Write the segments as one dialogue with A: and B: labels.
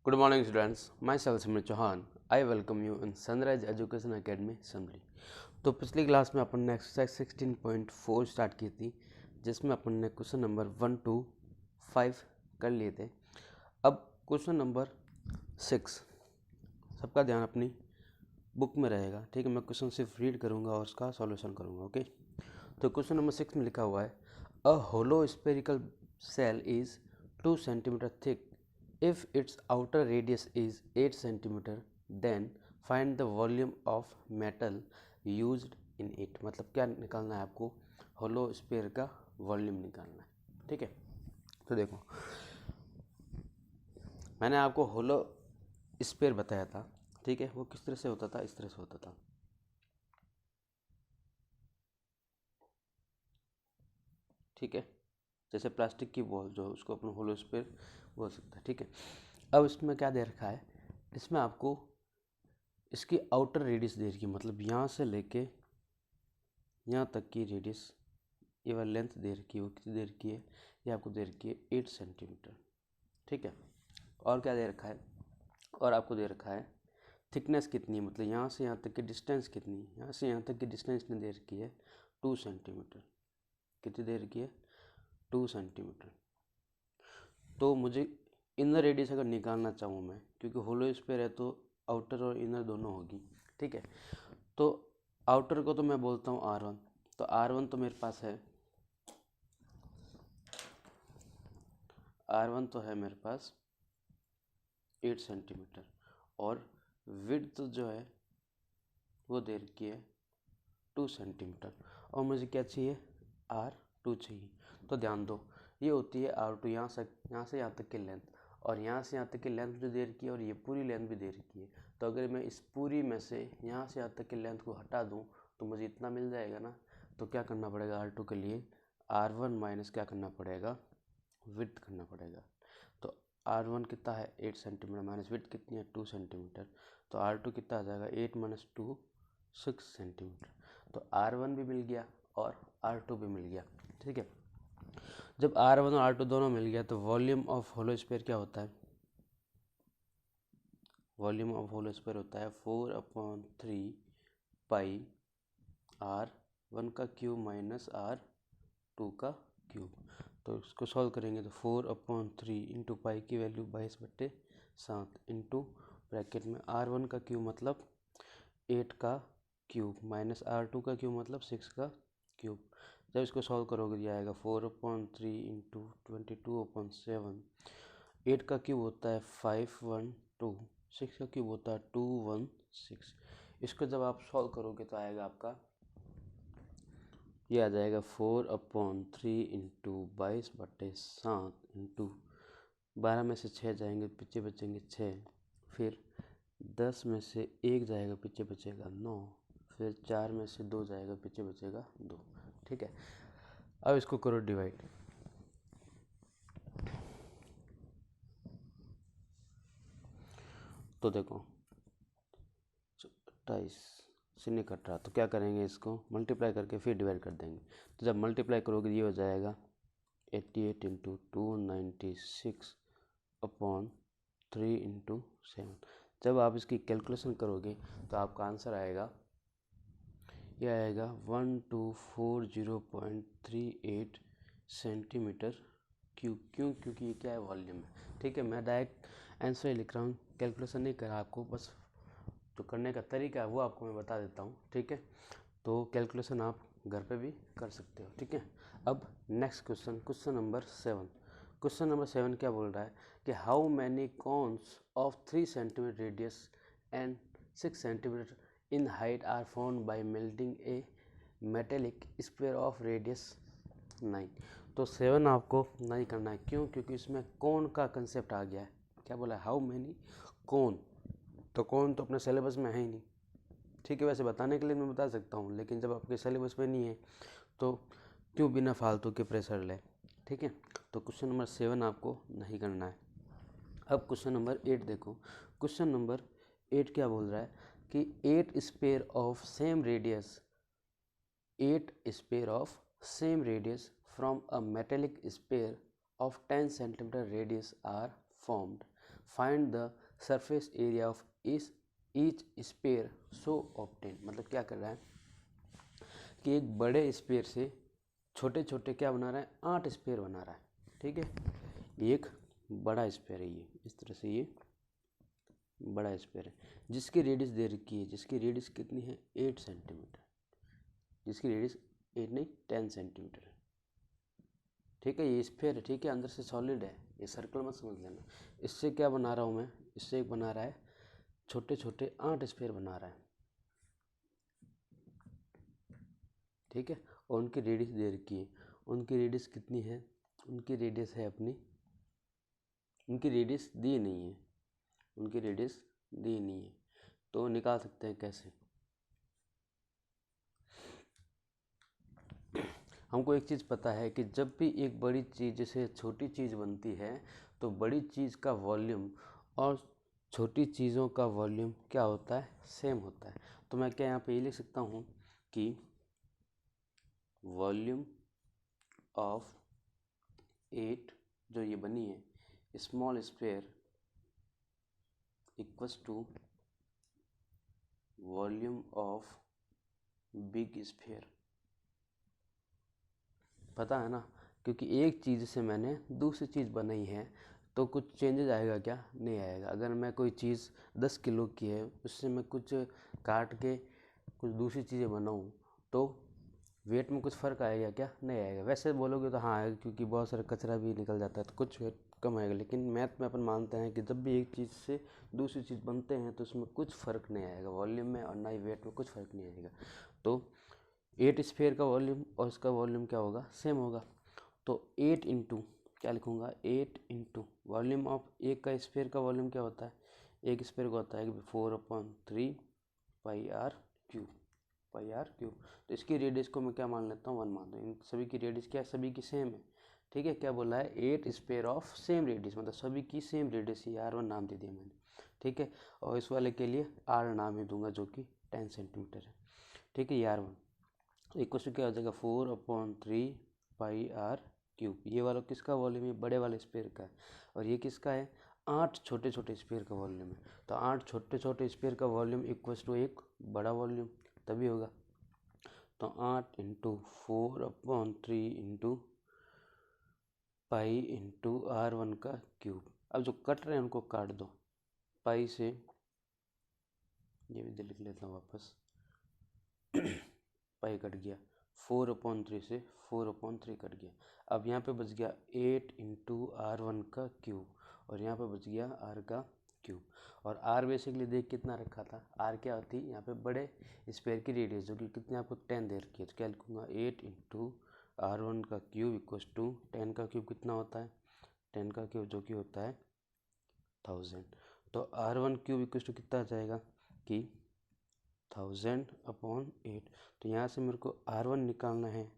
A: Good morning, students. Myself Simran Chauhan. I welcome you in Sunrise Education Academy Assembly. तो पिछली class में अपन ने exercise 16.4 start की थी, जिसमें अपन ने क्वेश्चन नंबर 1 to 5 कर लिए थे. अब क्वेश्चन नंबर 6, सबका ध्यान अपनी बुक में रहेगा. ठीक है, मैं क्वेश्चन सिर्फ रीड करूंगा और उसका सॉल्यूशन करूंगा. ओके, तो क्वेश्चन नंबर 6 में लिखा हुआ है, a hollow spherical shell is 2 centimetre thick. If its outer radius is 8 cm, then find the volume of metal used in it. मतलब क्या निकालना है आपको? होलो स्फीयर का वॉल्यूम निकालना है. ठीक है, तो देखो, मैंने आपको होलो स्फीयर बताया था. ठीक है, वो किस तरह से होता था? इस तरह से होता था. ठीक है, जैसे प्लास्टिक की बॉल जो उसको अपन होलो स्फीयर बोल सकता है. ठीक है, अब इसमें क्या दे रखा है? इसमें आपको इसकी आउटर रेडियस दे रखी है, मतलब यहाँ से लेके यहाँ तक की रेडियस, ये वाली लेंथ दे रखी है. वो कितनी दे रखी है? ये आपको दे रखी है 8 सेंटीमीटर. ठीक है, और क्या दे रखा है? और आपको दे रखा है थिकनेस कितनी है, मतलब यहाँ से यहाँ तक की डिस्टेंस कितनी है. यहाँ से यहाँ तक की डिस्टेंस ने दे रखी है 2 सेंटीमीटर. कितनी दे रखी है? 2 सेंटीमीटर. तो मुझे इनर रेडियस अगर निकालना चाहूँ मैं, क्योंकि होलो स्फीयर है तो आउटर और इनर दोनों होगी. ठीक है, तो आउटर को तो मैं बोलता हूँ R1. तो R1 तो मेरे पास है, R1 तो है मेरे पास 8 सेंटीमीटर, और विड्थ जो है वो दे रखी है 2 सेंटीमीटर, और मुझे क्या चाहिए? R2 चाहिए. तो ध्यान दो, ये होती है R2, यहाँ से यहाँ तक की लेंथ, और यहाँ से यहाँ तक की लेंथ जो दे रखी है, और ये पूरी लेंथ भी दे रखी है. तो अगर मैं इस पूरी में से यहाँ से यहाँ तक की लेंथ को हटा दूँ तो मुझे इतना मिल जाएगा ना. तो क्या करना पड़ेगा R2 के लिए? R1 माइनस क्या करना पड़ेगा? विड्थ करना पड़ेगा. तो R1 कितना है? 8 सेंटीमीटर, माइनस विड्थ कितनी है? 2 सेंटीमीटर. तो R2 कितना आ जाएगा? 8 माइनस 2 6 सेंटीमीटर. तो R1 भी मिल गया और R2 भी मिल गया. ठीक है, जब R1 और R2 दोनों मिल गया तो वॉल्यूम ऑफ होलो स्फीयर क्या होता है? वॉल्यूम ऑफ होलो स्फीयर होता है 4/3 पाई R1 का क्यूब माइनस R2 का क्यूब. तो इसको सॉल्व करेंगे तो 4/3 इंटू पाई की वैल्यू 22/7 इंटू ब्रैकेट में R1 का क्यूब मतलब 8 का क्यूब माइनस R2 का क्यूब मतलब 6 का क्यूब. जब इसको सॉल्व करोगे ये आएगा 4/3 इंटू 22/7. 8 का क्यूब होता है 512, 6 का क्यूब होता है 216. इसको जब आप सॉल्व करोगे तो आएगा आपका, ये आ जाएगा 4/3 इंटू 22/7 इंटू 12 में से 6 जाएंगे पीछे बचेंगे 6, फिर 10 में से 1 जाएगा पीछे बचेगा 9, फिर 4 में से 2 जाएगा पीछे बचेगा 2. ठीक है, अब इसको करो डिवाइड. तो देखो 27 से नहीं कट रहा, तो क्या करेंगे? इसको मल्टीप्लाई करके फिर डिवाइड कर देंगे. तो जब मल्टीप्लाई करोगे ये हो जाएगा 88 इंटू 296/3 इंटू 7. जब आप इसकी कैलकुलेशन करोगे तो आपका आंसर आएगा, ये आएगा 1240.38 सेंटीमीटर क्यूब. क्यों? क्योंकि ये क्या है? वॉल्यूम है. ठीक है, मैं डायरेक्ट आंसर ही लिख रहा हूँ, कैलकुलेशन नहीं करा. आपको बस जो करने का तरीका है वो आपको मैं बता देता हूँ. ठीक है, तो कैलकुलेशन आप घर पे भी कर सकते हो. ठीक है, अब next question, question number 7. Question number 7 क्या बोल रहा है कि how many cones of 3 centimetre radius and 6 centimetre in height are found by melting a metallic sphere of radius 9. तो 7 आपको नहीं करना है. क्यों? क्योंकि इसमें कौन का कंसेप्ट आ गया है. क्या बोला है? हाउ मैनी कौन. तो कौन तो अपने सिलेबस में है ही नहीं. ठीक है, वैसे बताने के लिए मैं बता सकता हूँ, लेकिन जब आपके सिलेबस में नहीं है तो क्यों बिना फालतू के प्रेशर ले. ठीक है, तो क्वेश्चन नंबर 7 आपको नहीं करना है. अब क्वेश्चन नंबर 8 देखो. क्वेश्चन नंबर 8 क्या बोल रहा है कि 8 sphere of same radius, 8 sphere of same radius from a metallic sphere of 10 centimeter radius are formed. Find the surface area of each sphere so obtain. मतलब क्या कर रहा है कि एक बड़े स्पेयर से छोटे छोटे क्या बना रहा है, 8 स्पेयर बना रहा है। ठीक है, एक बड़ा स्पेयर है ये, इस तरह से ये बड़ा स्पेयर है जिसकी रेडियस दे रखी है, जिसकी रेडियस कितनी है 8 सेंटीमीटर, जिसकी रेडियस 8 नहीं 10 सेंटीमीटर है। ठीक है, ये स्फीयर है, ठीक है, अंदर से सॉलिड है, ये सर्कल मत समझ लेना। इससे क्या बना रहा हूँ मैं, इससे एक बना रहा है छोटे छोटे 8 स्फीयर बना रहा है। ठीक है, और उनकी रेडियस दे रखी है, उनकी रेडियस कितनी है, उनकी रेडियस है अपनी, उनकी रेडियस दी नहीं है, उनकी रेडियस दी नहीं है, तो निकाल सकते हैं कैसे। हमको एक चीज़ पता है कि जब भी एक बड़ी चीज़ से छोटी चीज़ बनती है तो बड़ी चीज़ का वॉल्यूम और छोटी चीज़ों का वॉल्यूम क्या होता है, सेम होता है। तो मैं क्या यहाँ पे ये लिख सकता हूँ कि वॉल्यूम ऑफ 8 जो ये बनी है small sphere equals to volume of big sphere. पता है ना, क्योंकि एक चीज़ से मैंने दूसरी चीज़ बनाई है तो कुछ चेंजेस आएगा क्या, नहीं आएगा। अगर मैं कोई चीज़ 10 किलो की है उससे मैं कुछ काट के कुछ दूसरी चीज़ें बनाऊँ तो वेट में कुछ फ़र्क आएगा क्या, नहीं आएगा। वैसे बोलोगे तो हाँ आएगा, क्योंकि बहुत सारा कचरा भी निकल जाता है तो कुछ वेट कम आएगा। लेकिन मैथ में अपन मानते हैं कि जब भी एक चीज़ से दूसरी चीज़ बनते हैं तो उसमें कुछ फ़र्क नहीं आएगा, वॉल्यूम में और ना ही वेट में कुछ फ़र्क नहीं आएगा। तो 8 स्फीयर का वॉल्यूम और इसका वॉल्यूम क्या होगा, सेम होगा। तो 8 इंटू क्या लिखूँगा, 8 इंटू वॉल्यूम ऑफ एक का स्फीयर का वॉल्यूम क्या होता है, एक स्फीयर का होता है कि 4/3 pi are cube, pi are cube. तो इसकी रेडियस को मैं क्या मान लेता हूँ 1 मान दूँ। इन सभी की रेडियस क्या है, सभी की सेम है। ठीक है, क्या बोला है 8 स्फीयर ऑफ सेम रेडियस, मतलब सभी की सेम रेडियस ही R1 नाम दे दिया मैंने। ठीक है, और इस वाले के लिए R नाम ही दूंगा जो कि 10 सेंटीमीटर है। ठीक है, ये R1 इक्वल टू क्या हो जाएगा 4/3 पाई आर क्यूब। ये वाला किसका वॉल्यूम है, बड़े वाले स्फीयर का है, और ये किसका है 8 छोटे छोटे स्फीयर का वॉल्यूम है। तो 8 छोटे छोटे स्फीयर का वॉल्यूम इक्वल्स टू एक बड़ा वॉल्यूम, तभी होगा। तो 8 into 4/3 into pi into R1 का क्यूब। अब जो कट रहे हैं उनको काट दो, पाई से ये भी लिख लेता हूँ वापस पाई कट गया, 4/3 से 4/3 कट गया। अब यहाँ पे बच गया 8 इंटू R1 का क्यूब, और यहाँ पे बच गया R का क्यूब। और R बेसिकली देख कितना रखा था, R क्या होती है यहाँ पे बड़े स्फीयर की रेडियस जो कि कितने आपको 10 दे रखी है। तो क्या लिखूँगा 8 इंटू R1 का क्यूब इक्वल्स टू 10 का क्यूब कितना होता है, 10 का क्यूब जो कि होता है 1000। तो R1 क्यूब इक्वल्स टू कितना आ जाएगा कि 1000/8। तो यहाँ से मेरे को R1 निकालना है,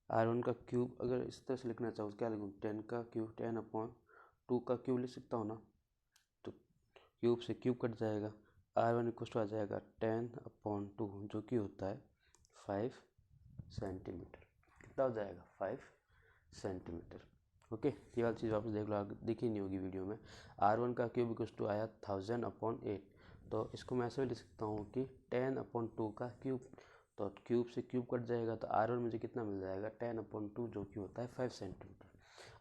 A: R1 का क्यूब अगर इस तरह से लिखना चाहो तो क्या लिखूँ 10 का क्यूब 10/2 का क्यूब लिख सकता हूँ ना। तो क्यूब से क्यूब कट जाएगा, R1 इक्वल टू आ जाएगा 10/2 जो कि होता है 5 सेंटीमीटर। कितना हो जाएगा 5 सेंटीमीटर। ओके, ये वाली चीज़ वापस देख लो, आगे दिखी नहीं होगी वीडियो में। R1 का क्यूब इक्वल टू आया 1000/8। तो इसको मैं ऐसे भी लिख सकता हूँ कि 10/2 का क्यूब। तो क्यूब से क्यूब कट जाएगा तो R1 मुझे कितना मिल जाएगा 10/2 जो कि होता है 5 सेंटीमीटर।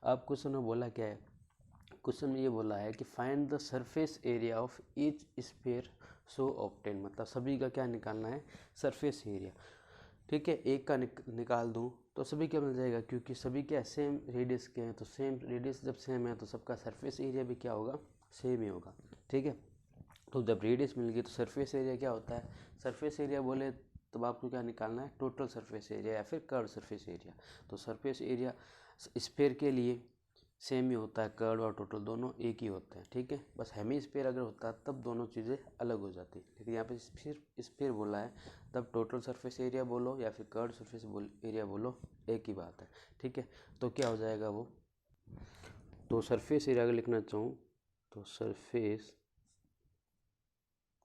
A: अब क्वेश्चन में बोला क्या है, क्वेश्चन में ये बोला है कि find the surface area of each sphere so obtain. मतलब सभी का क्या निकालना है, सरफेस एरिया। ठीक है, एक का निकाल दूँ तो सभी क्या मिल जाएगा, क्योंकि सभी क्या सेम रेडियस के हैं। तो सेम रेडियस जब सेम है तो सबका सरफेस एरिया भी क्या होगा, सेम ही होगा। ठीक है, तो जब रेडियस मिल गई तो सरफेस एरिया क्या होता है, सरफेस एरिया बोले तब आपको क्या निकालना है, टोटल सरफेस एरिया या फिर कर्व सरफेस एरिया। तो सरफेस एरिया स्फीयर के लिए सेम ही होता है, कर्व और टोटल दोनों एक ही होते हैं। ठीक है, बस हेमी स्फीयर अगर होता है तब दोनों चीज़ें अलग हो जाती, लेकिन यहाँ पे स्फीयर बोला है तब टोटल सरफेस एरिया बोलो या फिर कर्व सरफेस एरिया बोलो, एक ही बात है। ठीक है, तो क्या हो जाएगा वो, तो सरफेस एरिया अगर लिखना चाहूँ तो सरफेस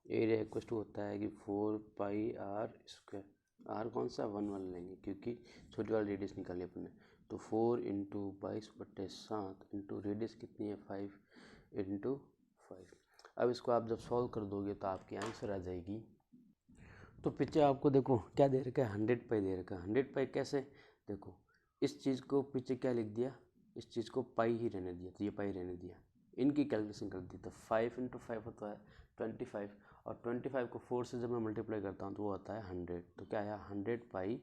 A: एरिया इक्वल टू होता है कि 4πr²। आर कौन सा 1 लेंगे क्योंकि छोटी वाली रेडियस निकाली अपने। तो 4 इंटू 22/7 इंटू रेडियस कितनी है 5 इंटू 5। अब इसको आप जब सॉल्व कर दोगे तो आपकी आंसर आ जाएगी। तो पीछे आपको देखो क्या दे रखा है, 100 पाई दे रखा है। 100 पाई कैसे, देखो इस चीज़ को पीछे क्या लिख दिया, इस चीज़ को पाई ही रहने दिया, तो ये पाई रहने दिया, इनकी कैलकुलेशन कर दी। तो 5 × 5 होता है 25, और 25 को 4 से जब मैं मल्टीप्लाई करता हूँ तो वो आता है 100। तो क्या आया, 100 पाई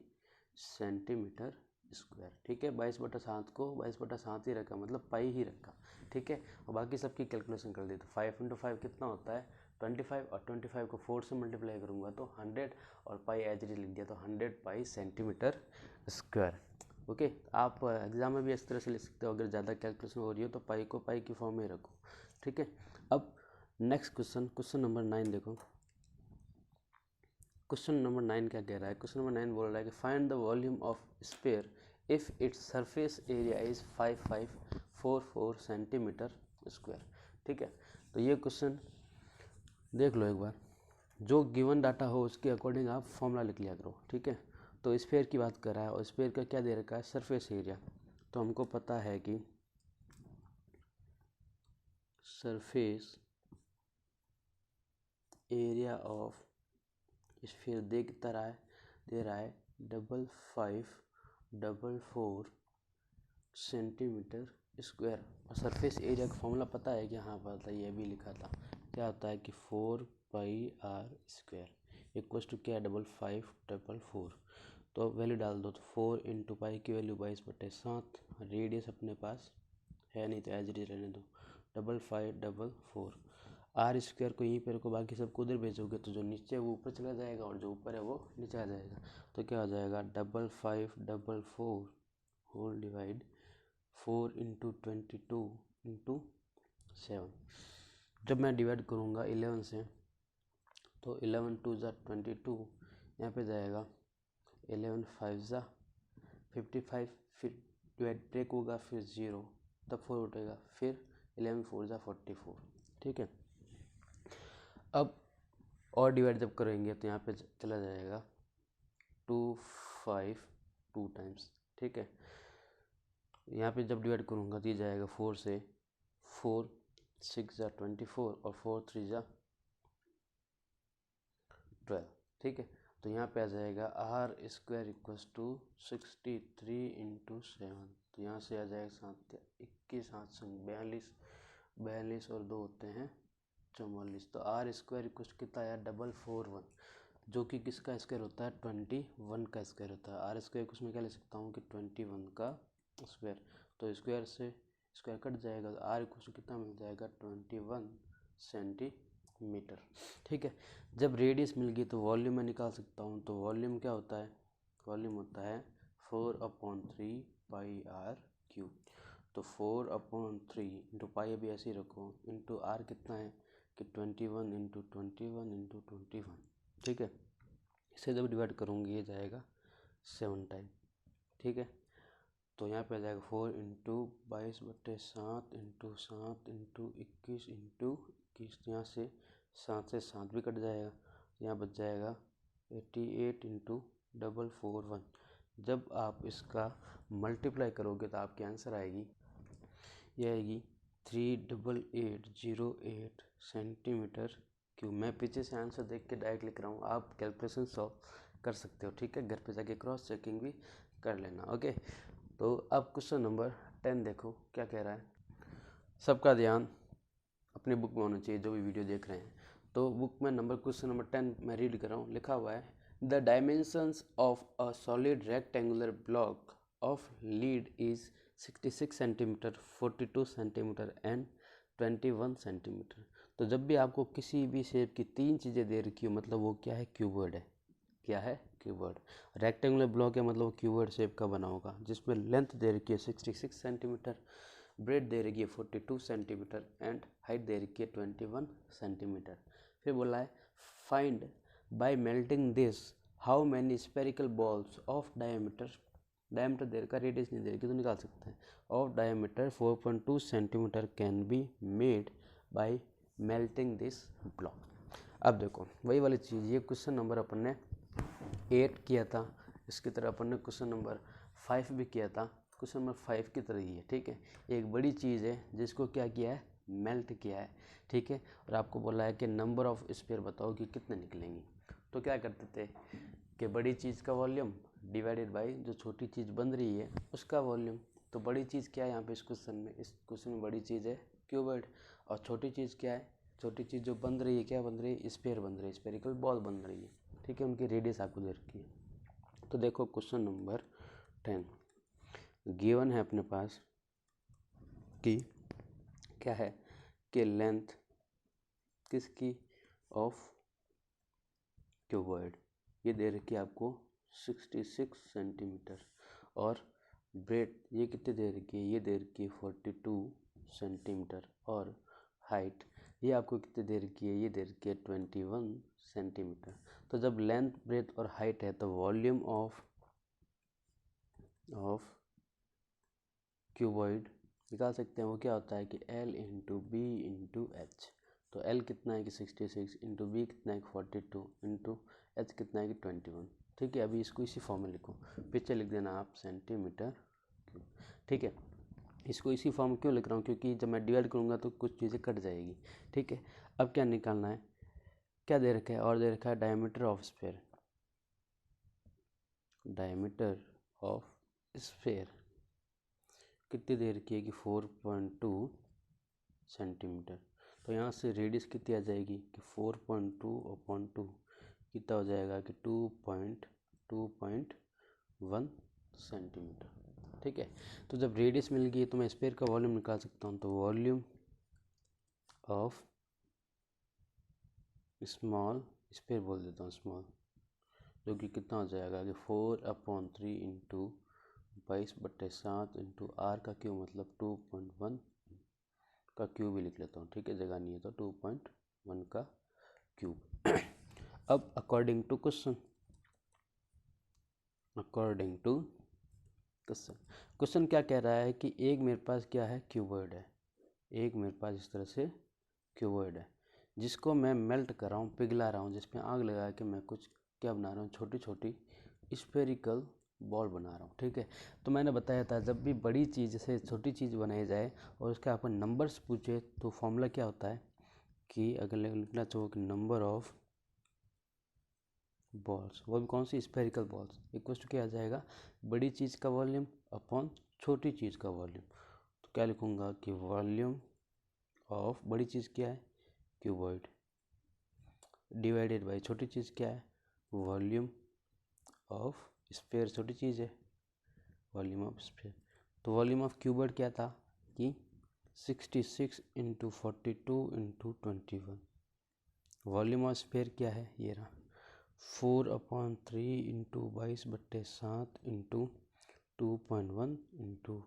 A: सेंटीमीटर स्क्वायर। ठीक है, 22/7 को 22/7 ही रखा, मतलब पाई ही रखा। ठीक है, और बाकी सबकी कैलकुलेशन कर दी। तो 5 × 5 कितना होता है 25, और 25 को 4 से मल्टीप्लाई करूँगा तो 100, और पाई एज इट इज लिख दिया, तो 100 पाई सेंटीमीटर स्क्वायर। ओके, आप एग्जाम में भी इस तरह से लिख सकते हो, अगर ज़्यादा कैलकुलेशन हो रही हो तो पाई को पाई की फॉर्म में रखो। ठीक है, अब नेक्स्ट क्वेश्चन नंबर 9 देखो। क्वेश्चन नंबर 9 क्या कह रहा है, क्वेश्चन नंबर 9 बोल रहा है कि find the volume of sphere if its surface area is 5544 centimetre square. ठीक है, तो ये क्वेश्चन देख लो एक बार, जो गिवन डाटा हो उसके अकॉर्डिंग आप फॉर्मूला लिख लिया करो। ठीक है, तो स्फीयर की बात कर रहा है, और स्फीयर का क्या दे रखा है, सरफेस एरिया। तो हमको पता है कि सरफेस एरिया ऑफ स्फीयर दे रहा है 5544 सेंटीमीटर स्क्वायर। और सरफेस एरिया का फॉर्मूला पता है कि, हाँ पता है, ये भी लिखा था, क्या होता है कि 4πr² इक्वल्स टू क्या, 5544। तो वैल्यू डाल दो, तो 4 × पाई की वैल्यू 22/7, रेडियस अपने पास है नहीं तो एज इट इज रहने दो, 5544। r² को यहीं पर रखो, बाकी सबको उधर भेजोगे तो जो नीचे है वो ऊपर चला जाएगा, और जो ऊपर है वो नीचे आ जाएगा। तो क्या हो जाएगा, 5544 होल डिवाइड 4 × 22 × 7। जब मैं डिवाइड करूँगा 11 से, तो 11 × 2 = 22, यहाँ पे जाएगा 11 × 5 = 55, फिर डिवाइड ब्रेक होगा, फिर 0, तब 4 उठेगा, फिर 11 × 4 = 44। ठीक है, अब और डिवाइड जब करेंगे तो यहाँ पे चला जाएगा 2 5 2 टाइम्स। ठीक है, यहाँ पे जब डिवाइड करूँगा तो ये जाएगा 4 से, 4 6 = 24, और 4 3 = 12। ठीक है, तो यहाँ पे आ जाएगा r² = 63 × 7। तो यहाँ से आ जाएगा 7 21 7 42, 42 और 2 होते हैं 44। तो r² कितना आया, 441, जो कि किसका स्क्वायर होता है, 21 का स्क्वायर होता है। r² को उसमें क्या ले सकता हूँ कि 21 का स्क्वायर। तो स्क्वायर से स्क्वायर कट जाएगा, तो r कितना मिल जाएगा, 21 सेंटीमीटर। ठीक है, जब रेडियस मिल गई तो वॉल्यूम में निकाल सकता हूँ। तो वॉल्यूम क्या होता है, वॉल्यूम होता है 4/3 πr³। तो 4/3 × पाई अभी ऐसे ही रखो, इंटू r कितना है कि 21 × 21 × 21। ठीक है, इसे जब डिवाइड करूँगी ये जाएगा 7 टाइम। ठीक है, तो यहाँ पे आ जाएगा 4 × 22/7 × 7 × 21 × 21। तो यहाँ से 7 से 7 भी कट जाएगा, यहाँ बच जाएगा 88 × 441। जब आप इसका मल्टीप्लाई करोगे तो आपकी आंसर आएगी, ये आएगी 38808 सेंटीमीटर क्यूब। मैं पीछे से आंसर देख के डायरेक्ट लिख रहा हूँ, आप कैलकुलेशन सॉल्व कर सकते हो। ठीक है, घर पे जाके क्रॉस चेकिंग भी कर लेना। ओके, तो अब क्वेश्चन नंबर 10 देखो क्या कह रहा है। सबका ध्यान अपनी बुक में होना चाहिए जो भी वीडियो देख रहे हैं। तो बुक में क्वेश्चन नंबर 10 मैं रीड कर रहा हूँ। लिखा हुआ है, the dimensions of a solid rectangular block of lead is 66 centimetre, 42 centimetre and 21 centimetre. तो जब भी आपको किसी भी शेप की 3 चीज़ें दे रखी हो, मतलब वो क्या है, क्यूबॉइड है। क्या है, क्यूबॉइड। रेक्टेंगुलर ब्लॉक है, मतलब वो क्यूबॉइड शेप का बना होगा, जिसमें लेंथ दे रखी है 66 सेंटीमीटर, ब्रेड दे रखी है 42 सेंटीमीटर एंड हाइट दे रखी है 21 सेंटीमीटर। फिर बोला है, find by melting this how many spherical balls of diameter दे रखा, रेडियस नहीं दे रखी तो निकाल सकते हैं, of diameter 4.2 centimetre can be made by melting this block. अब देखो वही वाली चीज़, ये क्वेश्चन नंबर अपन ने 8 किया था, इसकी तरह अपन ने क्वेश्चन नंबर 5 भी किया था। क्वेश्चन नंबर 5 की तरह ही है। ठीक है, एक बड़ी चीज़ है जिसको क्या किया है, मेल्ट किया है, ठीक है, और आपको बोला है कि नंबर ऑफ स्फीयर बताओ कि कितने निकलेंगे। तो क्या करते थे कि बड़ी चीज़ का वॉल्यूम डिवाइडेड बाई जो छोटी चीज़ बन रही है उसका वॉल्यूम। तो बड़ी चीज़ क्या है यहाँ पे इस क्वेश्चन में बड़ी चीज़ है क्यूबॉइड, और छोटी चीज़ क्या है, छोटी चीज़ जो बन रही है क्या बन रही है, स्फीयर बन रही है, स्फेरिकल बॉल बन रही है, ठीक है, उनकी रेडियस आपको दे रखी है। तो देखो क्वेश्चन नंबर 10 गिवन है अपने पास कि क्या है कि लेंथ किसकी ऑफ क्यूबॉइड ये दे रखी है आपको 66 सेंटीमीटर, और ब्रेथ ये कितनी दे रखी है, ये दे रखी है 42 सेंटीमीटर, और हाइट ये आपको कितनी दे रखी है, ये दे रखी है 21 सेंटीमीटर। तो जब लेंथ ब्रेथ और हाइट है तो वॉल्यूम ऑफ क्यूबॉइड निकाल सकते हैं। वो क्या होता है कि L into B into H. तो L कितना है कि 66 इंटू बी कितना है कि 42 इंटू एच कितना है कि 21, ठीक है। अभी इसको इसी फॉर्म में लिखो, पीछे लिख देना आप सेंटीमीटर क्यूब, ठीक है। इसको इसी फॉर्म क्यों लिख रहा हूँ, क्योंकि जब मैं डिवाइड करूँगा तो कुछ चीज़ें कट जाएगी, ठीक है। अब क्या निकालना है, क्या दे रखा है, और दे रखा है diameter of sphere, diameter of sphere कितनी दे रखी है कि 4.2 सेंटीमीटर। तो यहाँ से रेडियस कितनी आ जाएगी कि 4.2 अपॉन 2 कितना हो जाएगा कि 2.1 सेंटीमीटर, ठीक है। तो जब रेडियस मिल गई तो मैं स्फीयर का वॉल्यूम निकाल सकता हूँ। तो वॉल्यूम ऑफ स्मॉल स्फीयर बोल देता हूँ स्मॉल, जो कि कितना हो जाएगा कि 4/3 इंटू 22/7 इंटू आर का क्यूब मतलब 2.1 का क्यूब ही लिख लेता हूँ, ठीक है, जगह नहीं है तो 2.1 का क्यूब। अब अकॉर्डिंग टू क्वेश्चन क्वेश्चन क्या कह रहा है कि एक मेरे पास क्या है क्यूबॉइड है, एक मेरे पास इस तरह से क्यूबॉइड है जिसको मैं मेल्ट कर रहा हूँ, पिघला रहा हूँ, जिसमें आग लगा के मैं कुछ क्या बना रहा हूँ, छोटी छोटी स्फेरिकल बॉल बना रहा हूँ, ठीक है। तो मैंने बताया था जब भी बड़ी चीज़ से छोटी चीज़ बनाई जाए और उसके अपन नंबर्स पूछे तो फॉर्मूला क्या होता है कि अगर लिखना चाहो कि नंबर ऑफ बॉल्स, वो भी कौन सी स्फेरिकल बॉल्स, इक्वल टू क्या आ जाएगा बड़ी चीज़ का वॉल्यूम अपॉन छोटी चीज़ का वॉल्यूम। तो क्या लिखूँगा कि वॉल्यूम ऑफ बड़ी चीज़ क्या है क्यूबॉइड डिवाइडेड बाई छोटी चीज़ क्या है वॉल्यूम ऑफ स्फीयर, छोटी चीज़ है वॉल्यूम ऑफ स्फीयर। तो वॉल्यूम ऑफ क्यूबॉइड क्या था कि 66 into 42 into 21। Volume of sphere क्या है ये रहा 4/3 into 22/7 into 2.1 into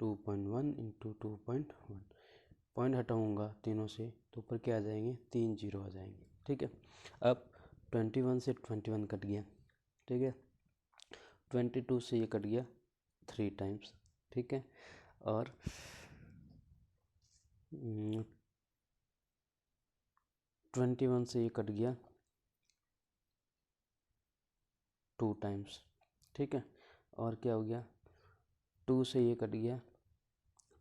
A: 2.1 into 2.1। Point हटाऊँगा तीनों से तो ऊपर क्या आ जाएंगे 3 जीरो आ जाएंगे, ठीक है। अब 21 से 21 कट गया, ठीक है। 22 से ये कट गया 3 टाइम्स, ठीक है। और 21 से ये कट गया 2 टाइम्स, ठीक है। और क्या हो गया 2 से ये कट गया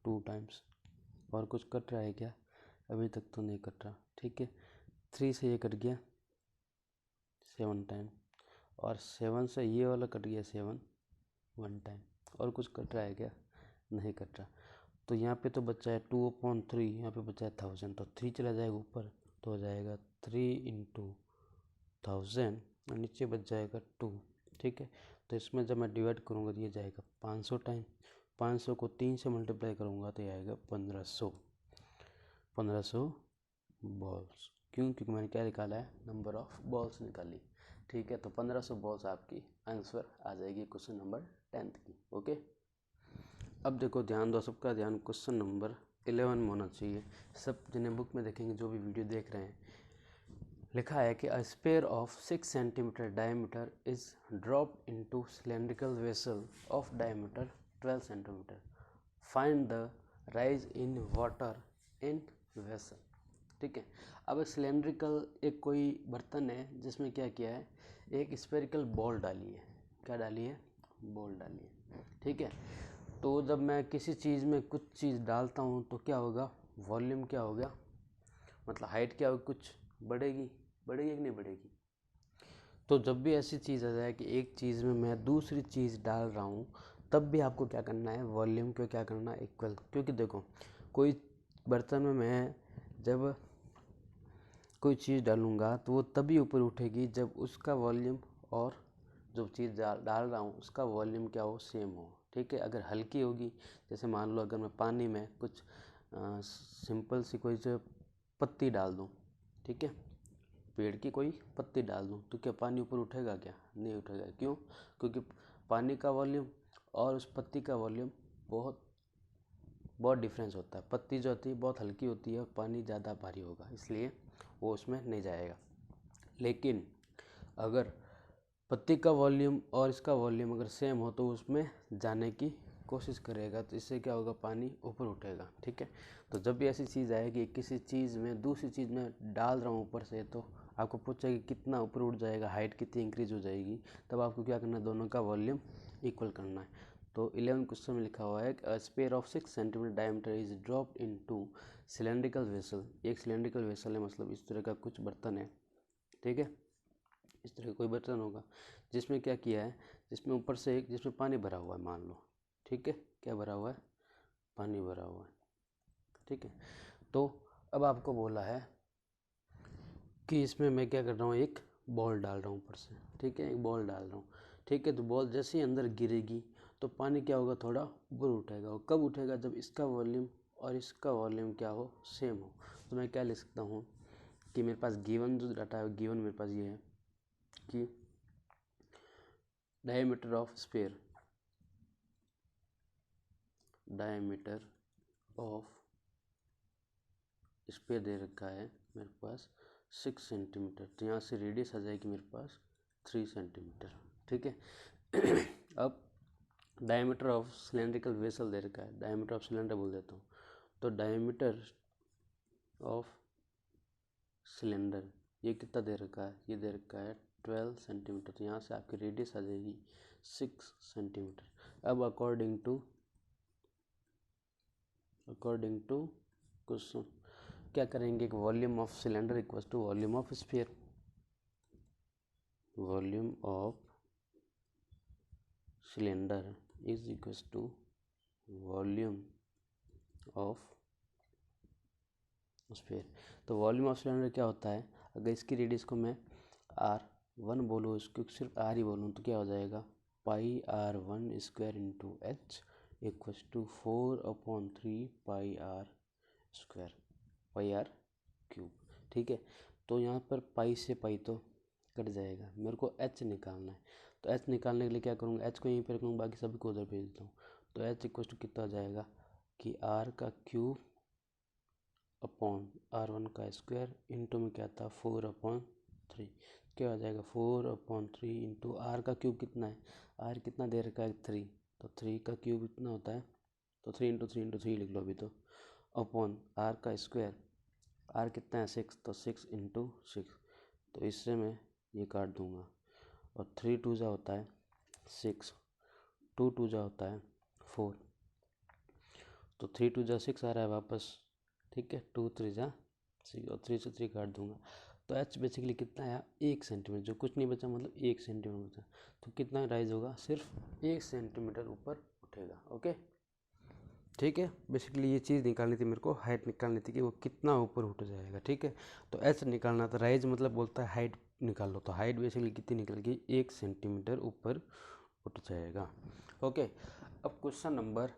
A: 2 टाइम्स, और कुछ कट रहा है क्या, अभी तक तो नहीं कट रहा, ठीक है। 3 से ये कट गया 7 टाइम, और 7 से ये वाला कट गया 7 1 टाइम, और कुछ कट रहा है क्या, नहीं कट रहा। तो यहाँ पे तो बचा है 2/3, यहाँ पे बचा है 1000, तो 3 चला जाएगा ऊपर तो हो जाएगा 3 इंटू 1000 और नीचे बच जाएगा 2, ठीक है। तो इसमें जब मैं डिवाइड करूँगा तो ये जाएगा 500 टाइम, 500 को 3 से मल्टीप्लाई करूँगा तो ये आएगा 1500 बॉल्स। क्यों, क्योंकि मैंने क्या निकाला है नंबर ऑफ बॉल्स निकाली, ठीक है। तो 1500 बॉल्स आपकी आंसर आ जाएगी क्वेश्चन नंबर 10 की, ओके। अब देखो ध्यान दो, सबका ध्यान क्वेश्चन नंबर 11 में होना चाहिए। सब जिन्हें बुक में देखेंगे, जो भी वीडियो देख रहे हैं, लिखा है कि a sphere of 6 centimetre diameter is dropped into cylindrical vessel of diameter 12 centimetre, find the rise in water in vessel, ठीक है। अब सिलेंड्रिकल एक कोई बर्तन है जिसमें क्या किया है, एक स्फेरिकल बॉल डाली है, क्या डाली है, बॉल डाली है, ठीक है। तो जब मैं किसी चीज़ में कुछ चीज़ डालता हूँ तो क्या होगा, वॉल्यूम क्या हो गया, मतलब हाइट क्या होगी, कुछ बढ़ेगी कि नहीं बढ़ेगी। तो जब भी ऐसी चीज़ आ जाए कि एक चीज़ में मैं दूसरी चीज़ डाल रहा हूँ, तब भी आपको क्या करना है, वॉल्यूम को क्या करना है, इक्वल। क्योंकि देखो कोई बर्तन में मैं जब कोई चीज़ डालूँगा तो वो तभी ऊपर उठेगी जब उसका वॉल्यूम और जो चीज़ डाल रहा हूँ उसका वॉल्यूम क्या हो, सेम हो। ठीक है, अगर हल्की होगी, जैसे मान लो अगर मैं पानी में कुछ सिंपल सी कोई जो पत्ती डाल दूँ, ठीक है, पेड़ की कोई पत्ती डाल दूँ, तो क्या पानी ऊपर उठेगा, क्या नहीं उठेगा। क्यों? क्योंकि पानी का वॉल्यूम और उस पत्ती का वॉल्यूम बहुत डिफरेंस होता है। पत्ती जो होती है बहुत हल्की होती है और पानी ज़्यादा भारी होगा, इसलिए वो उसमें नहीं जाएगा। लेकिन अगर पत्ती का वॉल्यूम और इसका वॉल्यूम अगर सेम हो तो उसमें जाने की कोशिश करेगा, तो इससे क्या होगा, पानी ऊपर उठेगा। ठीक है, तो जब भी ऐसी चीज़ आएगी किसी चीज़ में दूसरी चीज़ में डाल रहा हूँ ऊपर से, तो आपको पूछेगा कितना ऊपर उठ जाएगा, हाइट कितनी इंक्रीज हो जाएगी, तब आपको क्या करना है, दोनों का वॉल्यूम इक्वल करना है। तो 11 क्वेश्चन में लिखा हुआ है a sphere of 6 centimetre diameter is dropped into cylindrical vessel. एक सिलेंड्रिकल वेसल है, मतलब इस तरह का कुछ बर्तन है। ठीक है, इस तरह का कोई बर्तन होगा जिसमें क्या किया है, जिसमें ऊपर से एक, जिसमें पानी भरा हुआ है, मान लो। ठीक है, क्या भरा हुआ है, पानी भरा हुआ है। ठीक है, तो अब आपको बोला है कि इसमें मैं क्या कर रहा हूँ, एक बॉल डाल रहा हूँ ऊपर से। ठीक है, एक बॉल डाल रहा हूँ। ठीक है, तो बॉल जैसे ही अंदर गिरेगी तो पानी क्या होगा, थोड़ा ऊपर उठेगा। और कब उठेगा, जब इसका वॉल्यूम और इसका वॉल्यूम क्या हो, सेम हो। तो मैं क्या लिख सकता हूँ कि मेरे पास गिवन जो डाटा है, गिवन मेरे पास ये है कि diameter of sphere, diameter of sphere दे रखा है मेरे पास 6 सेंटीमीटर। तो यहाँ से रेडियस आ जाएगी मेरे पास 3 सेंटीमीटर। ठीक है, अब डायमीटर ऑफ सिलेंड्रिकल वेसल दे रखा है, डायमीटर ऑफ सिलेंडर बोल देता हूँ। तो डायमीटर ऑफ सिलेंडर ये कितना दे रखा है, ये दे रखा है 12 सेंटीमीटर। तो यहाँ से आपकी रेडियस आ जाएगी 6 सेंटीमीटर। अब अकॉर्डिंग टू क्वेश्चन क्या करेंगे, volume of cylinder equal to volume of sphere. Volume of cylinder is equal to volume of sphere. तो वॉल्यूम ऑफ सिलेंडर क्या होता है, अगर इसकी रेडियस को मैं R1 बोलूँ, इसको सिर्फ R ही बोलूँ, तो क्या हो जाएगा, pi R1 square into H equal to 4/3 pi R square, pi R cube. ठीक है, तो यहाँ पर पाई से पाई तो कट जाएगा, मेरे को एच निकालना है। तो एच निकालने के लिए क्या करूँगा, एच को यहीं पर रखूँगा, बाकी सभी को उधर भेज देता हूँ। तो एच इक्वल टू कितना हो जाएगा कि R का क्यूब अपॉन R1 का स्क्वायर इंटू में क्या था 4/3, क्या हो जाएगा 4/3 इंटू R का क्यूब कितना है, R कितना दे रखा है 3, तो 3 का क्यूब इतना होता है, तो 3 इंटू 3 इंटू 3 लिख लो अभी, तो अपॉन R का स्क्वायर, R कितना है 6, तो 6 इंटू 6, तो इससे मैं ये काट दूंगा। और 3 2 जा होता है 6, 2 2 जा होता है 4, तो 3 2 जा 6 आ रहा है वापस। ठीक है, 2 3 जा 6 और 3 से 3 काट दूंगा। तो एच बेसिकली कितना आया, 1 सेंटीमीटर, जो कुछ नहीं बचा, मतलब 1 सेंटीमीटर बचा। तो कितना राइज होगा, सिर्फ 1 सेंटीमीटर ऊपर उठेगा। ओके, ठीक है, बेसिकली ये चीज़ निकालनी थी मेरे को, हाइट निकालनी थी कि वो कितना ऊपर उठ जाएगा। ठीक है, तो एच निकालना था, राइज मतलब बोलता है हाइट निकाल लो, तो हाइट बेसिकली कितनी निकलेगी, 1 सेंटीमीटर ऊपर उठ जाएगा। ओके, अब क्वेश्चन नंबर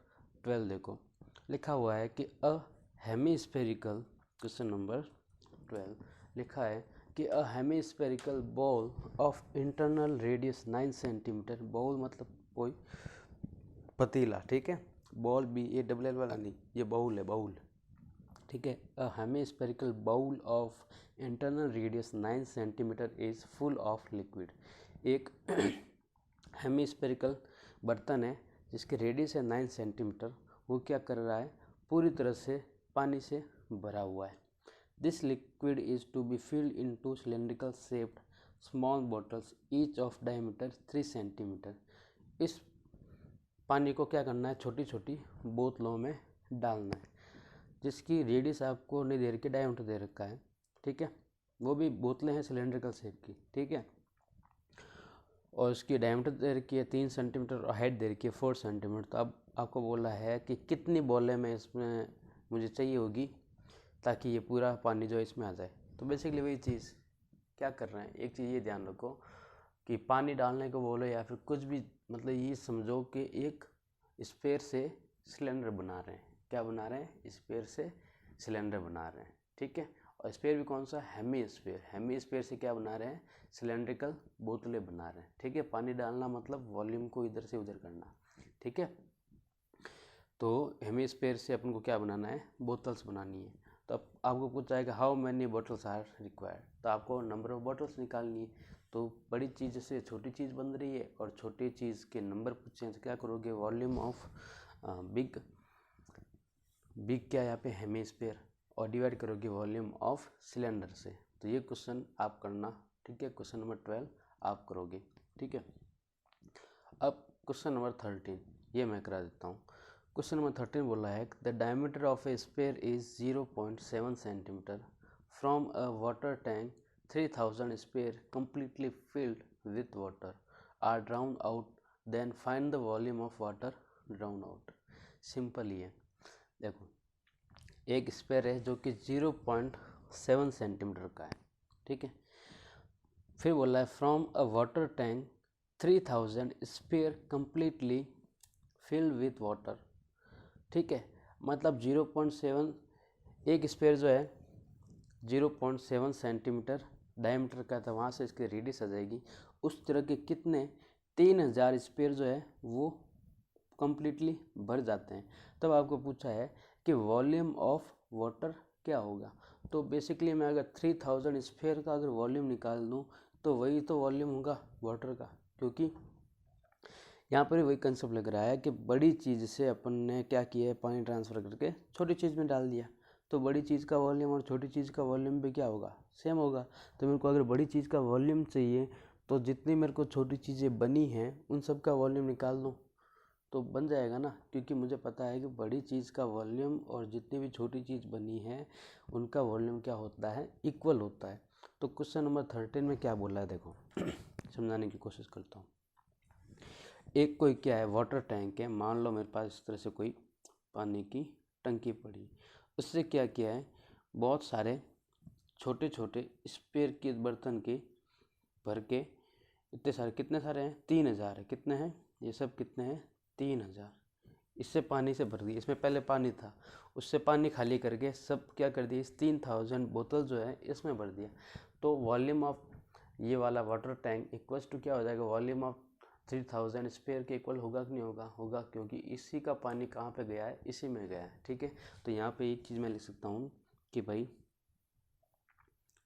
A: 12 देखो, लिखा हुआ है कि अ हेमीस्फेरिकल, क्वेश्चन नंबर 12 लिखा है कि a hemispherical ball of internal radius 9 centimetre, ball मतलब कोई पतीला। ठीक है, बॉल भी ये डबल एल वाला नहीं, ये बाउल है, बाउल। ठीक है, a hemispherical bowl of internal radius 9 centimetre is full of liquid. एक हेमीस्फेरिकल बर्तन है जिसकी रेडियस है 9 सेंटीमीटर, वो क्या कर रहा है, पूरी तरह से पानी से भरा हुआ है। This liquid is to be filled into cylindrical shaped small bottles each of diameter 3 centimetre. इस पानी को क्या करना है, छोटी छोटी बोतलों में डालना है। जिसकी रेडियस आपको नहीं दे रखी, डायमीटर दे रखा है, ठीक है। वो भी बोतलें हैं सिलेंड्रिकल शेप की, ठीक है। और उसकी डायमीटर दे रखी है 3 सेंटीमीटर और हाइट दे रखी है 4 सेंटीमीटर। तो अब आपको बोला है कि कितनी बॉलें में इसमें मुझे चाहिए होगी ताकि ये पूरा पानी जो है इसमें आ जाए। तो बेसिकली वही चीज़ क्या कर रहे हैं, एक चीज़ ये ध्यान रखो कि पानी डालने को बोलो या फिर कुछ भी, मतलब ये समझो कि एक स्फीयर से सिलेंडर बना रहे हैं। क्या बना रहे हैं? स्फीयर से सिलेंडर बना रहे हैं, ठीक है। और स्फीयर भी कौन सा? Hemy sphere. हेमी स्फीयर से क्या बना रहे हैं? सिलेंड्रिकल बोतलें बना रहे हैं, ठीक है। पानी डालना मतलब वॉल्यूम को इधर से उधर करना, ठीक है। तो हेमी स्फीयर से अपन को क्या बनाना है? बोतल्स बनानी है। तो अब आपको पूछा है कि how many bottles are required, तो आपको नंबर ऑफ बॉटल्स निकालनी है। तो बड़ी चीज़ से छोटी चीज़ बन रही है और छोटी चीज़ के नंबर पूछे हैं तो क्या करोगे? वॉल्यूम ऑफ बिग क्या है यहाँ पे? हेमी स्फीयर, और डिवाइड करोगे वॉल्यूम ऑफ सिलेंडर से। तो ये क्वेश्चन आप करना, ठीक है। क्वेश्चन नंबर 12 आप करोगे, ठीक है। अब क्वेश्चन नंबर 13 ये मैं करा देता हूँ। क्वेश्चन नंबर 13 बोला है the diameter of A sphere is 0.7 centimetre from a water tank 3000 sphere completely filled with water are drowned out, then find the volume of water drowned out। Simple ही है। देखो एक स्फीयर है जो कि 0.7 centimetre का है, ठीक है। फिर बोला है from a water tank 3000 sphere completely filled with water, ठीक है। मतलब 0.7 एक स्फीयर जो है 0.7 सेंटीमीटर डायमीटर का था, वहाँ से इसकी रेडियस आ जाएगी। उस तरह के कितने 3000 स्फीयर जो है वो कम्प्लीटली भर जाते हैं। तब आपको पूछा है कि वॉल्यूम ऑफ वाटर क्या होगा। तो बेसिकली मैं अगर 3000 स्फीयर का अगर वॉल्यूम निकाल दूँ तो वही तो वॉल्यूम होगा वाटर का, क्योंकि यहाँ पर वही कंसेप्ट लग रहा है कि बड़ी चीज़ से अपन ने क्या किया है, पानी ट्रांसफ़र करके छोटी चीज़ में डाल दिया। तो बड़ी चीज़ का वॉल्यूम और छोटी चीज़ का वॉल्यूम भी क्या होगा? सेम होगा। तो मेरे को अगर बड़ी चीज़ का वॉल्यूम चाहिए तो जितनी मेरे को छोटी चीज़ें बनी हैं उन सब का वॉल्यूम निकाल दूँ तो बन जाएगा ना, क्योंकि मुझे पता है कि बड़ी चीज़ का वॉल्यूम और जितनी भी छोटी चीज़ बनी है उनका वॉल्यूम क्या होता है? इक्वल होता है। तो क्वेश्चन नंबर 13 में क्या बोला है देखो समझाने की कोशिश करता हूँ। एक कोई क्या है वाटर टैंक है, मान लो मेरे पास इस तरह से कोई पानी की टंकी पड़ी, उससे क्या किया है, बहुत सारे छोटे छोटे स्पेयर के बर्तन के भर के, इतने सारे, कितने सारे हैं? 3000 है। कितने हैं ये सब? कितने हैं? 3000। इससे पानी से भर दिया, इसमें पहले पानी था, उससे पानी खाली करके सब क्या कर दिया, इस 3000 बोतल जो है इसमें भर दिया। तो वॉल्यूम ऑफ ये वाला वाटर टैंक इक्वल्स टू क्या हो जाएगा? वॉल्यूम ऑफ 3000 स्पेयर के इक्वल होगा कि नहीं होगा? होगा, क्योंकि इसी का पानी कहाँ पे गया है? इसी में गया है, ठीक है। तो यहाँ पे एक चीज़ मैं लिख सकता हूँ कि भाई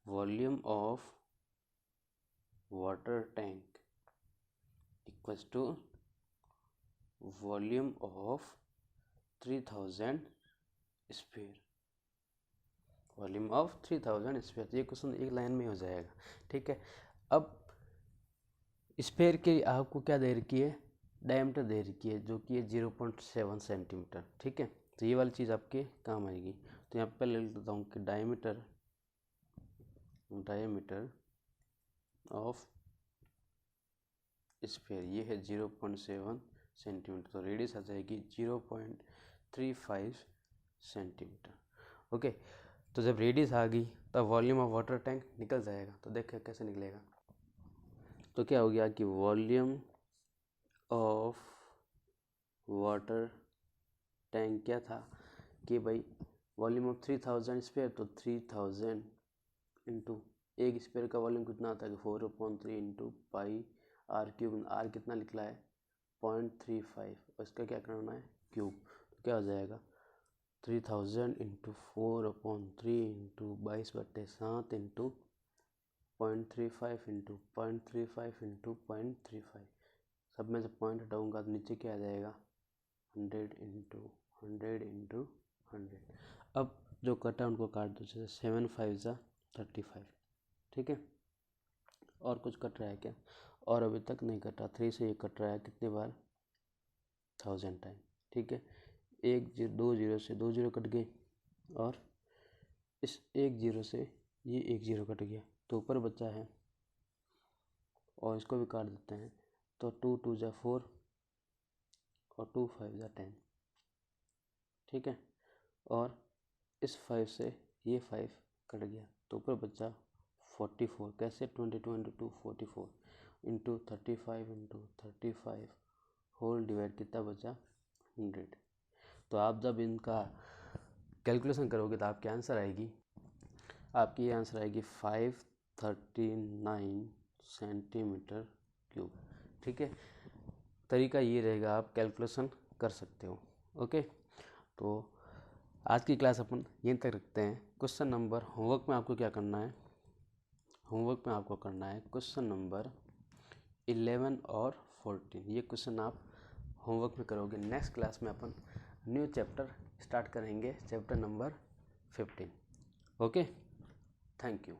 A: volume of water tank equals to volume of 3000 sphere, volume of 3000 sphere. तो ये क्वेश्चन एक लाइन में हो जाएगा, ठीक है। अब स्पेयर के आपको क्या दे रखी है? डायमीटर दे रखी है जो कि है 0.7 सेंटीमीटर, ठीक है। तो ये वाली चीज़ आपके काम आएगी। तो यहाँ पे पहले लिख देता हूँ कि डायमीटर ऑफ स्पेयर ये है 0.7 सेंटीमीटर। तो रेडियस आ जाएगी 0.35 सेंटीमीटर, ओके। तो जब रेडियस आ गई तब वॉल्यूम ऑफ वाटर टैंक निकल जाएगा। तो देखिए कैसे निकलेगा। तो क्या हो गया कि वॉल्यूम ऑफ वाटर टैंक क्या था कि भाई वॉल्यूम ऑफ 3000 स्पेयर, तो 3000 इंटू एक स्पेयर का वॉल्यूम कितना आता है? 4/3 into pi are cube. R कितना निकला है? 0.35, और इसका क्या करना है? क्यूब। तो क्या हो जाएगा? 3000 into 4/3 into 22/7 into 0.35 into 0.35 into 0.35, सब में से पॉइंट हटाऊंगा तो नीचे क्या आ जाएगा? 100 इंटू 100 इंटू 100। अब जो कटा उनको काट दो, जैसे 7 5 ज़ा 35, ठीक है। और कुछ कट रहा है क्या? और अभी तक नहीं कटा। 3 से ये कट रहा है कितनी बार? 1000 टाइम, ठीक है। 1 0 2 0 से 2 0 कट गए, और इस 1 0 से ये 1 0 कट गया तो ऊपर बचा है, और इसको भी काट देते हैं। तो 2 2 जा 4 और 2 5 जा 10, ठीक है। और इस 5 से ये 5 कट गया तो ऊपर बचा 44। कैसे? 22 × 2 44 इंटू 35 होल डिवाइड कितना बचा? 100। तो आप जब इनका कैलकुलेशन करोगे तो आपकी आंसर आएगी, आपकी आंसर आएगी 539 सेंटीमीटर क्यूब, ठीक है। तरीका ये रहेगा, आप कैलकुलेशन कर सकते हो। ओके, तो आज की क्लास अपन यहीं तक रखते हैं। क्वेश्चन नंबर होमवर्क में आपको क्या करना है? होमवर्क में आपको करना है क्वेश्चन नंबर 11 और 14। ये क्वेश्चन आप होमवर्क में करोगे। नेक्स्ट क्लास में अपन न्यू चैप्टर स्टार्ट करेंगे, chapter number 15। Okay, thank you.